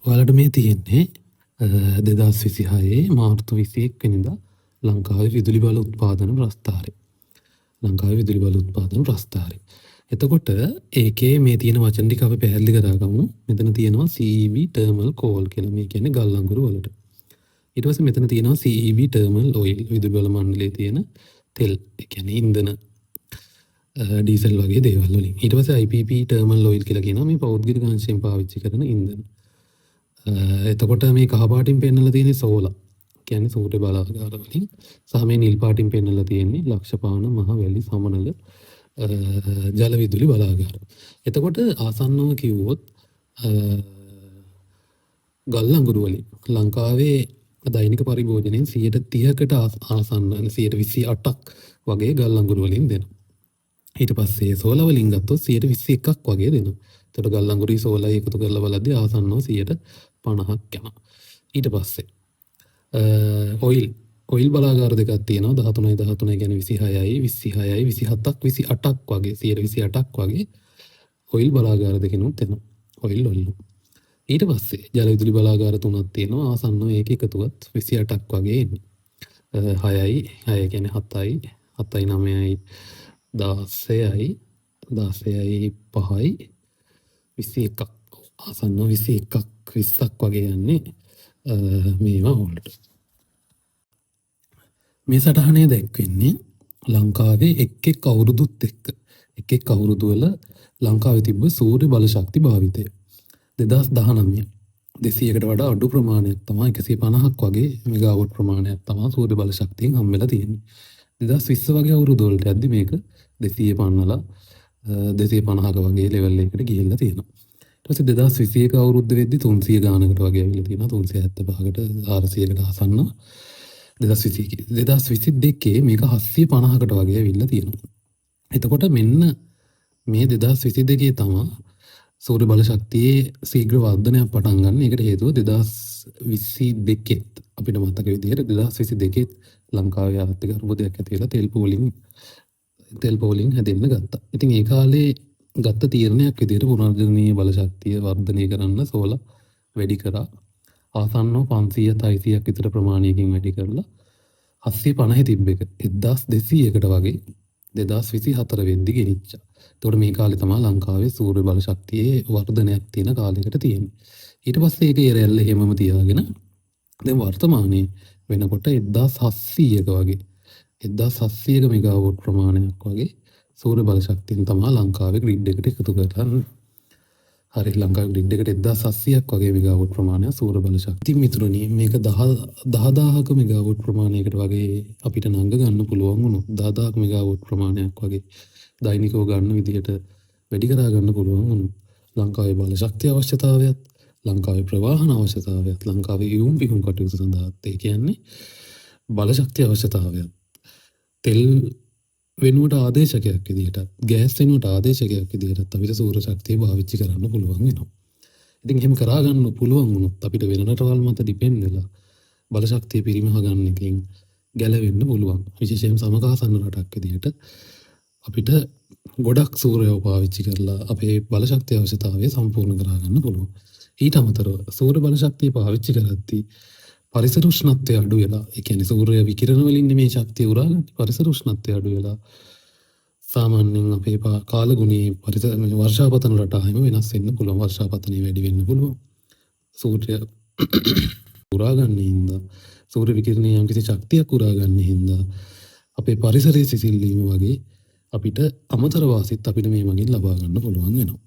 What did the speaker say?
ඔයාලට මේ තියෙන්නේ 2026 මාර්තු 21 වෙනිදා ලංකාවේ විදුලි බල උත්පාදන ප්‍රස්ථාරය. ලංකාවේ විදුලි බල උත්පාදන ප්‍රස්ථාරය. එතකොට ඒකේ මේ තියෙන වචන ටික අපි පැහැදිලි කරගමු. මෙතන තියෙනවා CEB thermal coal කියලා. මේ කියන්නේ ගල් අඟුරු වලට. ඊට පස්සේ මෙතන තියෙනවා CEB thermal oil විදුලි බල මණ්ඩලයේ තියෙන තෙල්. ඒ කියන්නේ ඉන්ධන ඩීසල් වගේ දේවල් වලින්. ඊට පස්සේ IPP thermal oil කියලා කියනවා මේ පෞද්ගලික අංශයෙන් පාවිච්චි කරන ඉන්ධන. එතකොට මේ කහ පාටින් පෙන්නලා තියෙන්නේ සෝලා. කියන්නේ සූර්ය බලාගාර වලින්. සහ මේ නිල් පාටින් පෙන්නලා තියෙන්නේ ලක්ෂපාන මහ වැලි සමනල ජල විදුලි බලාගාර. එතකොට ආසන්නව කිව්වොත් ගල් අඟුරු වලින් ලංකාවේ දෛනික පරිභෝජනයෙන් 30%කට ආසන්න 28ක් වගේ ගල් අඟුරු වලින් දෙනවා. ඊට පස්සේ සෝලා වලින් ගත්තොත් 21ක් වගේ දෙනවා. එතකොට ගල් අඟුරුයි සෝලායි එකතු කරලා බලද්දී ආසන්නව 50ක් යනවා. ඊට පස්සේ ඔයිල් බලාගාර දෙකක් තියෙනවා 13 කියන්නේ 26යි 27ක් වගේ 28ක් වගේ ඔයිල් බලාගාර දෙකෙනුත් එනවා ඔයිල් වලින්. ඊට පස්සේ ජල විදුලි බලාගාර තුනක් තියෙනවා ආසන්නව ඒක එකතුවත් 28ක් වගේ එන්නේ. 6 කියන්නේ 7යි 9යි 16යි 5යි 21ක් ආසන්නව 21ක් 20ක් වගේ යන්නේ මේවා වලට. මේ සටහනේ දැක්වෙන්නේ ලංකාවේ එක් අවුරුදුත් එක් අවුරුදු වල ලංකාවේ තිබ්බ සූර්ය බල ශක්ති භාවිතය. 2019 200කට වඩා අඩු ප්‍රමාණයක් තමයි 150ක් වගේ මෙගාවොට් ප්‍රමාණයක් තමයි සූර්ය බල ශක්තියෙන් හම්බෙලා තියෙන්නේ. 2020 වගේ අවුරුදු වලට යද්දි මේක 200 පන්නලා 250ක වගේ ලෙවල් එකකට ගිහිල්ලා තියෙනවා. ඊට පස්සේ 2021 අවුරුද්ද වෙද්දි 300 ගානකට වගේ ඇවිල්ලා තියෙනවා 375කට 400කට ආසන්න. 2022 මේක 750කට වගේ ඇවිල්ලා තියෙනවා. එතකොට මෙන්න මේ 2022 තමයි සූර්ය බල ශක්තියේ ශීඝ්‍ර වර්ධනයක් පටන් ගන්න. ඒකට හේතුව 2022 අපිට මතක විදිහට 2022 ලංකාවේ ආර්ථික අර්බුදයක් ඇති වෙලා තෙල් පෝලිං හැදෙන්න ගත්තා. ඉතින් ඒ කාලේ ගත්ත තීරණයක් විදිහට පුනර්ජනනීය බල ශක්තිය වර්ධනය කරන්න සෝලා වැඩි කරා. ආසන්නව 500 600ක් විතර ප්‍රමාණයකින් වැඩි කරලා 750 තිබ්බ එක 1200කට වගේ 2024 වෙද්දි ගෙනිච්චා. එතකොට මේ කාලේ තමයි ලංකාවේ සූර්ය බල ශක්තියේ වර්ධනයක් තියෙන කාලයකට තියෙන්නේ. ඊට පස්සේ ඒක ඉරැල්ල හැමම තියාගෙන දැන් වර්තමානයේ වෙනකොට 1700ක වගේ 1700ක මෙගාවොට් ප්‍රමාණයක් වගේ සූර්ය බල ශක්තියෙන් තමයි ලංකාවේ ග්‍රිඩ් එකට එකතු කරන්නේ. හරි ලංකාවේ ග්‍රිඩ් එකට 1700ක් වගේ මෙගාවොට් ප්‍රමාණයක් සූර්ය බල ශක්තිය මිතුරුනි මේක 10000ක මෙගාවොට් ප්‍රමාණයකට වගේ අපිට නංග ගන්න පුළුවන් වුණොත් 10000ක මෙගාවොට් ප්‍රමාණයක් වගේ දෛනිකව ගන්න විදිහට වැඩි කරා ගන්න පුළුවන් වුණොත් ලංකාවේ බල ශක්තිය අවශ්‍යතාවයත් ලංකාවේ ප්‍රවාහන අවශ්‍යතාවයත් ලංකාවේ යොමුම් පිහුම් කටයුතු සඳහා ඒ කියන්නේ බල ශක්තිය අවශ්‍යතාවයත් තෙල් වෙනුවට ආදේශකයක් විදිහට ගෑස් වෙනුවට ආදේශකයක් විදිහට අපිට සූර්ය ශක්තිය පාවිච්චි කරන්න පුළුවන් වෙනවා. ඉතින් එහෙම කරා ගන්න පුළුවන් වුණොත් අපිට වෙන රටවල් මත ඩිපෙන්ඩ් වෙලා බල ශක්තිය පිරිමහ ගන්න එකෙන් ගැලවෙන්න පුළුවන්. විශේෂයෙන් සමකාසන්න රටක් විදිහට අපිට ගොඩක් සූර්යව පාවිච්චි කරලා අපේ බල ශක්තිය අවශ්‍යතාවය සම්පූර්ණ කරා ගන්න පුළුවන්. ඊට අමතරව සූර්ය බල ශක්තිය පාවිච්චි කරද්දී පරිසර උෂ්ණත්වය අඩු වෙලා ඒ කියන්නේ සූර්ය විකිරණ වලින් මේ ශක්තිය උරාගන්නේ පරිසර උෂ්ණත්වය අඩු වෙලා සාමාන්‍යයෙන් අපේ කාලගුණයේ පරිසර වර්ෂාපතන රටාවෙම වෙනස් වෙන්න පුළුවන්. වර්ෂාපතනය වැඩි වෙන්න පුළුවන්. සූර්ය උරාගන්නේ හින්දා සූර්ය විකිරණයේ යම්කිසි ශක්තියක් උරාගන්නේ හින්දා අපේ පරිසරයේ සිසිල් වීම වගේ අපිට අමතර වාසිත් අපිට මේ මගින් ලබා ගන්න පුළුවන් වෙනවා.